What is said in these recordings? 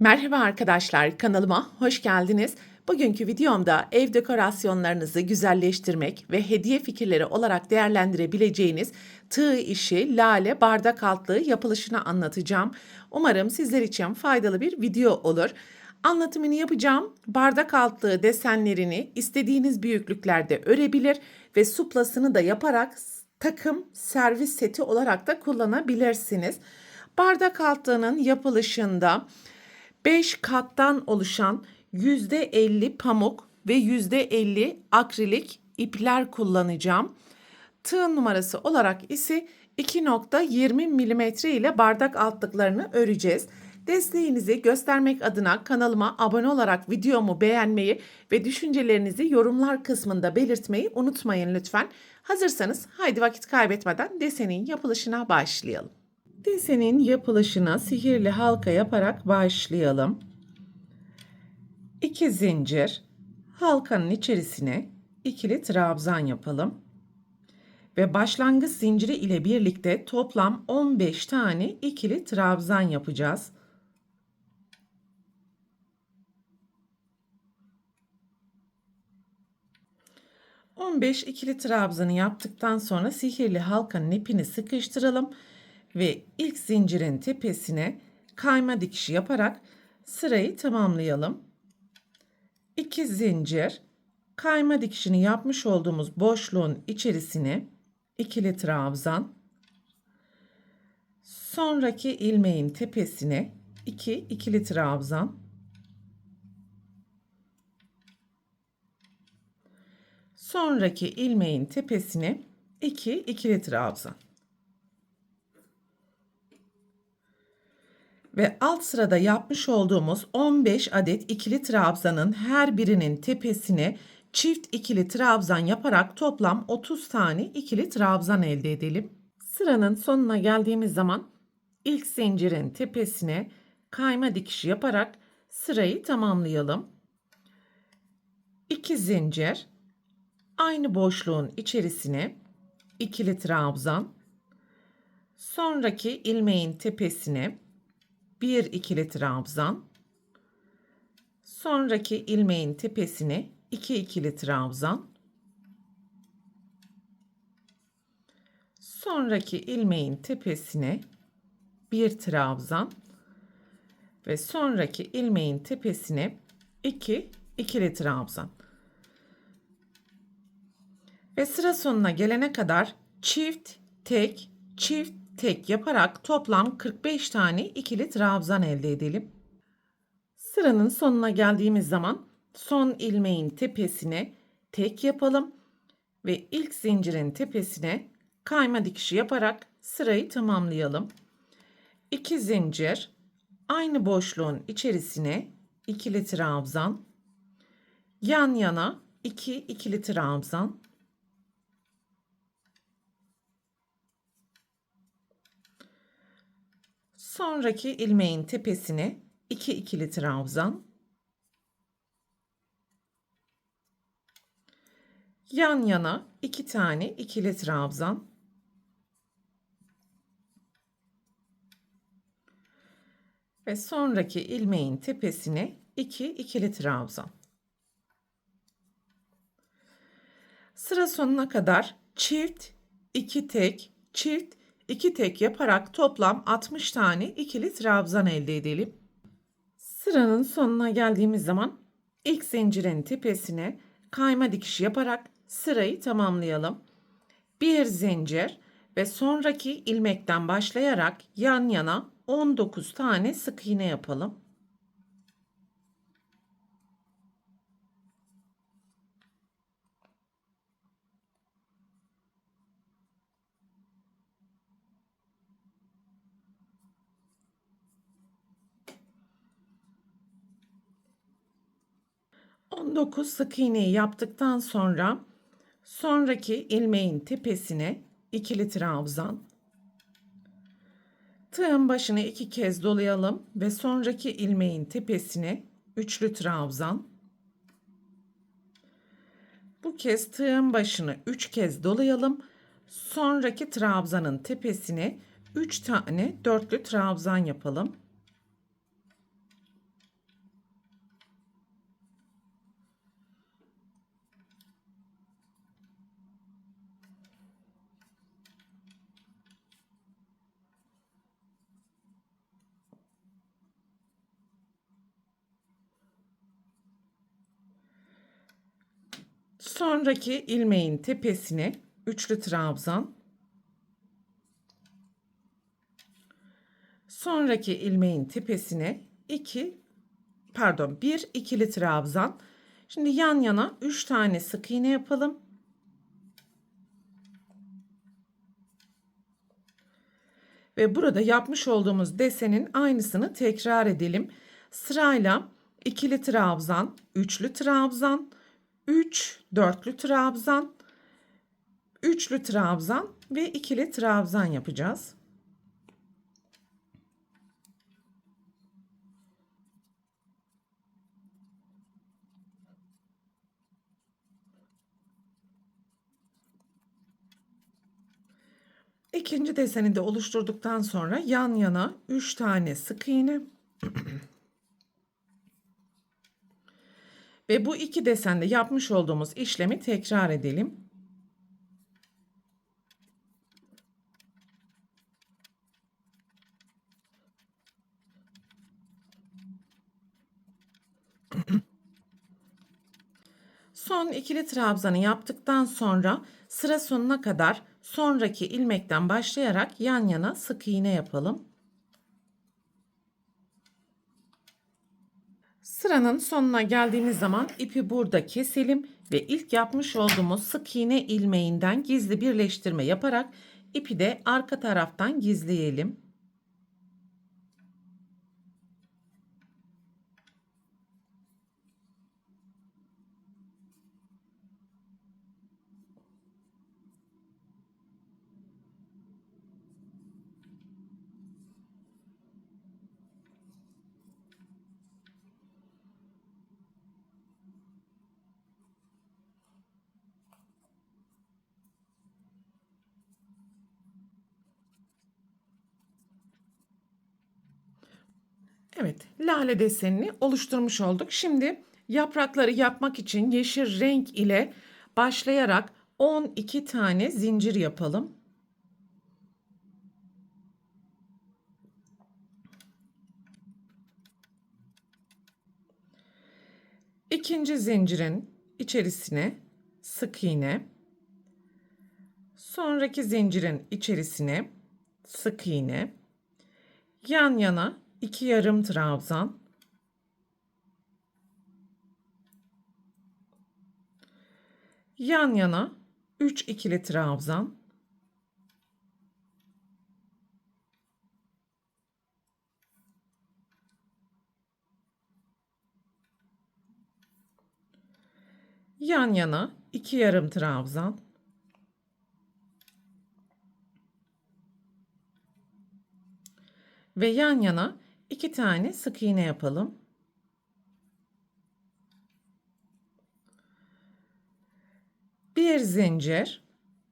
Merhaba arkadaşlar, kanalıma hoş geldiniz. Bugünkü videomda ev dekorasyonlarınızı güzelleştirmek ve hediye fikirleri olarak değerlendirebileceğiniz tığ işi lale bardak altlığı yapılışını anlatacağım. Umarım sizler için faydalı bir video olur. Anlatımını yapacağım. Bardak altlığı desenlerini istediğiniz büyüklüklerde örebilir ve suplasını da yaparak takım servis seti olarak da kullanabilirsiniz. Bardak altlığının yapılışında 5 kattan oluşan %50 pamuk ve %50 akrilik ipler kullanacağım. Tığ numarası olarak ise 2,20 mm ile bardak altlıklarını öreceğiz. Desteğinizi göstermek adına kanalıma abone olarak videomu beğenmeyi ve düşüncelerinizi yorumlar kısmında belirtmeyi unutmayın lütfen. Hazırsanız haydi vakit kaybetmeden desenin yapılışına başlayalım. Desenin yapılışına sihirli halka yaparak başlayalım. 2 zincir, halkanın içerisine ikili trabzan yapalım. Ve başlangıç zinciri ile birlikte toplam 15 tane ikili trabzan yapacağız. ...15 ikili trabzanı yaptıktan sonra sihirli halkanın ipini sıkıştıralım ve ilk zincirin tepesine kayma dikişi yaparak sırayı tamamlayalım. 2 zincir, kayma dikişini yapmış olduğumuz boşluğun içerisine ikili trabzan, sonraki ilmeğin tepesine 2 ikili trabzan, sonraki ilmeğin tepesine 2 ikili trabzan. Ve alt sırada yapmış olduğumuz 15 adet ikili trabzanın her birinin tepesine çift ikili trabzan yaparak toplam 30 tane ikili trabzan elde edelim. Sıranın sonuna geldiğimiz zaman ilk zincirin tepesine kayma dikişi yaparak sırayı tamamlayalım. 2 zincir, aynı boşluğun içerisine ikili trabzan, sonraki ilmeğin tepesine 1 ikili trabzan, sonraki ilmeğin tepesine 2 ikili trabzan, sonraki ilmeğin tepesine 1 trabzan ve sonraki ilmeğin tepesine 2 ikili trabzan. Ve sıra sonuna gelene kadar çift tek yaparak toplam 45 tane ikili trabzan elde edelim. Sıranın sonuna geldiğimiz zaman son ilmeğin tepesine tek yapalım ve ilk zincirin tepesine kayma dikişi yaparak sırayı tamamlayalım. 2 zincir, aynı boşluğun içerisine ikili trabzan, yan yana 2 ikili trabzan, sonraki ilmeğin tepesine 2 ikili trabzan, yan yana 2 tane ikili trabzan ve sonraki ilmeğin tepesine 2 ikili trabzan. Sıra sonuna kadar çift 2 tek yaparak toplam 60 tane ikili trabzan elde edelim. Sıranın sonuna geldiğimiz zaman ilk zincirin tepesine kayma dikişi yaparak sırayı tamamlayalım. Bir zincir ve sonraki ilmekten başlayarak yan yana 19 tane sık iğne yapalım. ...19 sık iğneyi yaptıktan sonra sonraki ilmeğin tepesine ikili trabzan, tığın başını 2 kez dolayalım ve sonraki ilmeğin tepesine üçlü trabzan. Bu kez tığın başını 3 kez dolayalım. Sonraki trabzanın tepesine 3 tane dörtlü trabzan yapalım. Sonraki ilmeğin tepesine üçlü trabzan. Sonraki ilmeğin tepesine bir ikili trabzan. Şimdi yan yana 3 tane sık iğne yapalım. Ve burada yapmış olduğumuz desenin aynısını tekrar edelim. Sırayla ikili trabzan, üçlü trabzan, 3 dörtlü trabzan, üçlü trabzan ve ikili trabzan yapacağız. İkinci deseni de oluşturduktan sonra yan yana 3 tane sık iğne ve bu iki desende yapmış olduğumuz işlemi tekrar edelim. Son ikili trabzanı yaptıktan sonra sıra sonuna kadar sonraki ilmekten başlayarak yan yana sık iğne yapalım. Sıranın sonuna geldiğimiz zaman ipi burada keselim ve ilk yapmış olduğumuz sık iğne ilmeğinden gizli birleştirme yaparak ipi de arka taraftan gizleyelim. Evet, lale desenini oluşturmuş olduk. Şimdi yaprakları yapmak için yeşil renk ile başlayarak 12 tane zincir yapalım. İkinci zincirin içerisine sık iğne. Sonraki zincirin içerisine sık iğne. Yan yana 2 yarım trabzan. Yan yana 3 ikili trabzan. Yan yana 2 yarım trabzan. Ve yan yana 2 tane sık iğne yapalım. Bir zincir,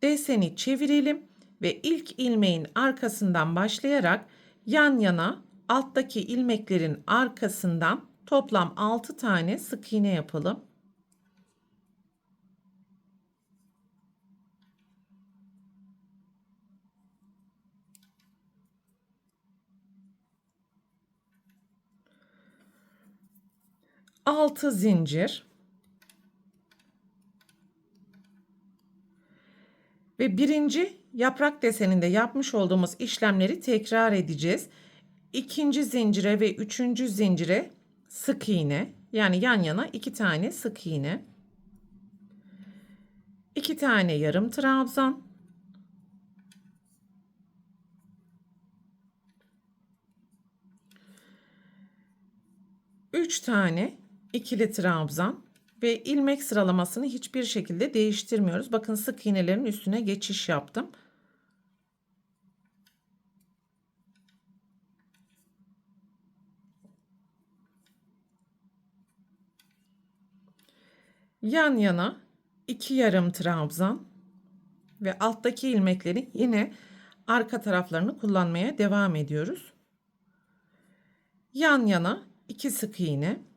deseni çevirelim ve ilk ilmeğin arkasından başlayarak yan yana alttaki ilmeklerin arkasından toplam 6 tane sık iğne yapalım. Altı zincir ve birinci yaprak deseninde yapmış olduğumuz işlemleri tekrar edeceğiz. İkinci zincire ve üçüncü zincire sık iğne, yani yan yana 2 tane sık iğne, 2 tane yarım trabzan, 3 tane ikili trabzan ve ilmek sıralamasını hiçbir şekilde değiştirmiyoruz. Bakın sık iğnelerin üstüne geçiş yaptım. Yan yana 2 yarım trabzan ve alttaki ilmekleri yine arka taraflarını kullanmaya devam ediyoruz. Yan yana 2 sık iğne.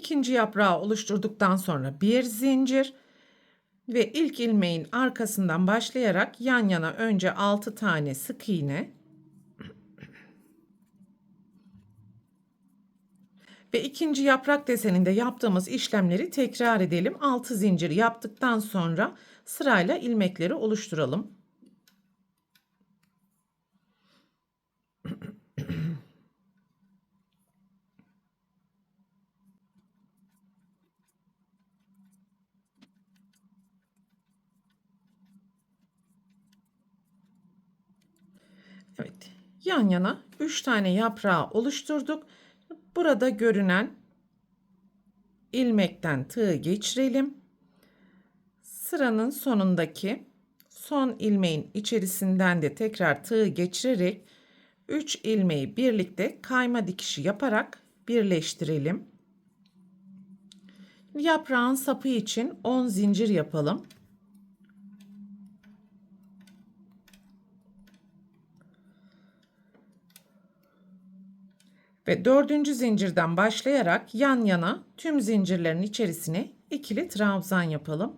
İkinci yaprağı oluşturduktan sonra bir zincir ve ilk ilmeğin arkasından başlayarak yan yana önce 6 tane sık iğne. Ve ikinci yaprak deseninde yaptığımız işlemleri tekrar edelim. 6 zincir yaptıktan sonra sırayla ilmekleri oluşturalım. Evet, yan yana 3 tane yaprağı oluşturduk. Burada görünen ilmekten tığı geçirelim. Sıranın sonundaki son ilmeğin içerisinden de tekrar tığı geçirerek 3 ilmeği birlikte kayma dikişi yaparak birleştirelim. Yaprağın sapı için 10 zincir yapalım. Ve dördüncü zincirden başlayarak yan yana tüm zincirlerin içerisine ikili trabzan yapalım.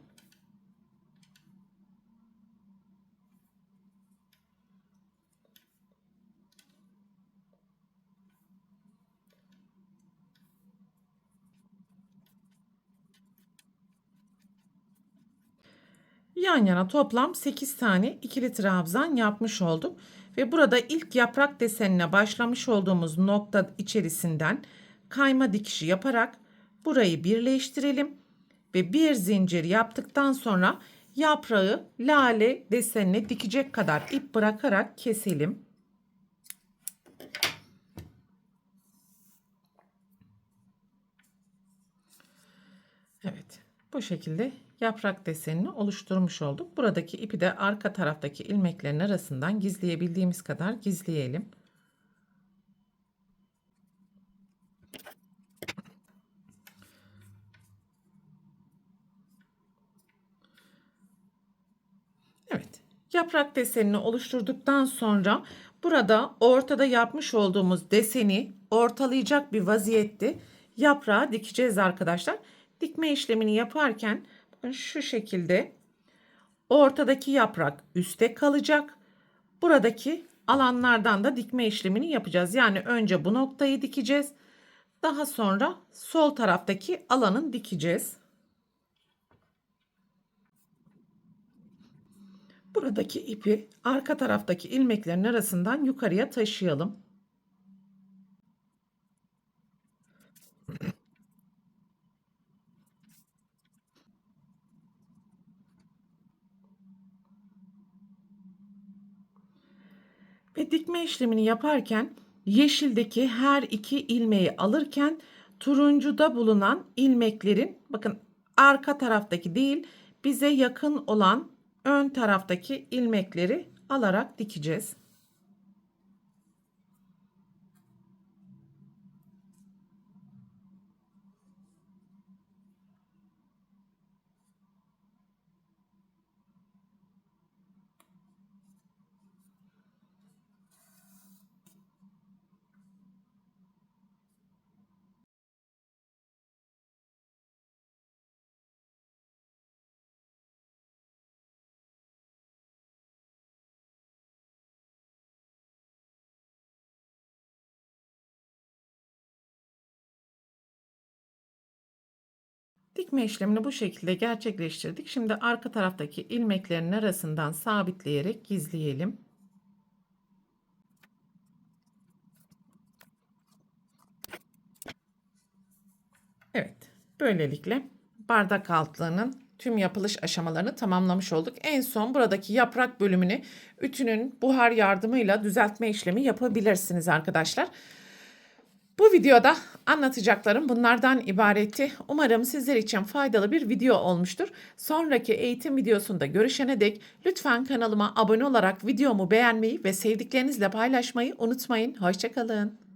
Yan yana toplam 8 tane ikili trabzan yapmış olduk. Ve burada ilk yaprak desenine başlamış olduğumuz nokta içerisinden kayma dikişi yaparak burayı birleştirelim. Ve bir zincir yaptıktan sonra yaprağı lale desenine dikecek kadar ip bırakarak keselim. Evet, bu şekilde yaprak desenini oluşturmuş olduk. Buradaki ipi de arka taraftaki ilmeklerin arasından gizleyebildiğimiz kadar gizleyelim. Evet, yaprak desenini oluşturduktan sonra burada ortada yapmış olduğumuz deseni ortalayacak bir vaziyette yaprağı dikeceğiz arkadaşlar. Dikme işlemini yaparken bakın şu şekilde ortadaki yaprak üstte kalacak. Buradaki alanlardan da dikme işlemini yapacağız. Yani önce bu noktayı dikeceğiz. Daha sonra sol taraftaki alanın dikeceğiz. Buradaki ipi arka taraftaki ilmeklerin arasından yukarıya taşıyalım. Ve dikme işlemini yaparken yeşildeki her iki ilmeği alırken turuncuda bulunan ilmeklerin bakın arka taraftaki değil bize yakın olan ön taraftaki ilmekleri alarak dikeceğiz. Dikme işlemini bu şekilde gerçekleştirdik. Şimdi arka taraftaki ilmeklerin arasından sabitleyerek gizleyelim. Evet, böylelikle bardak altlığının tüm yapılış aşamalarını tamamlamış olduk. En son buradaki yaprak bölümünü ütünün buhar yardımıyla düzeltme işlemi yapabilirsiniz arkadaşlar. Bu videoda anlatacaklarım bunlardan ibaretti. Umarım sizler için faydalı bir video olmuştur. Sonraki eğitim videosunda görüşene dek lütfen kanalıma abone olarak videomu beğenmeyi ve sevdiklerinizle paylaşmayı unutmayın. Hoşça kalın.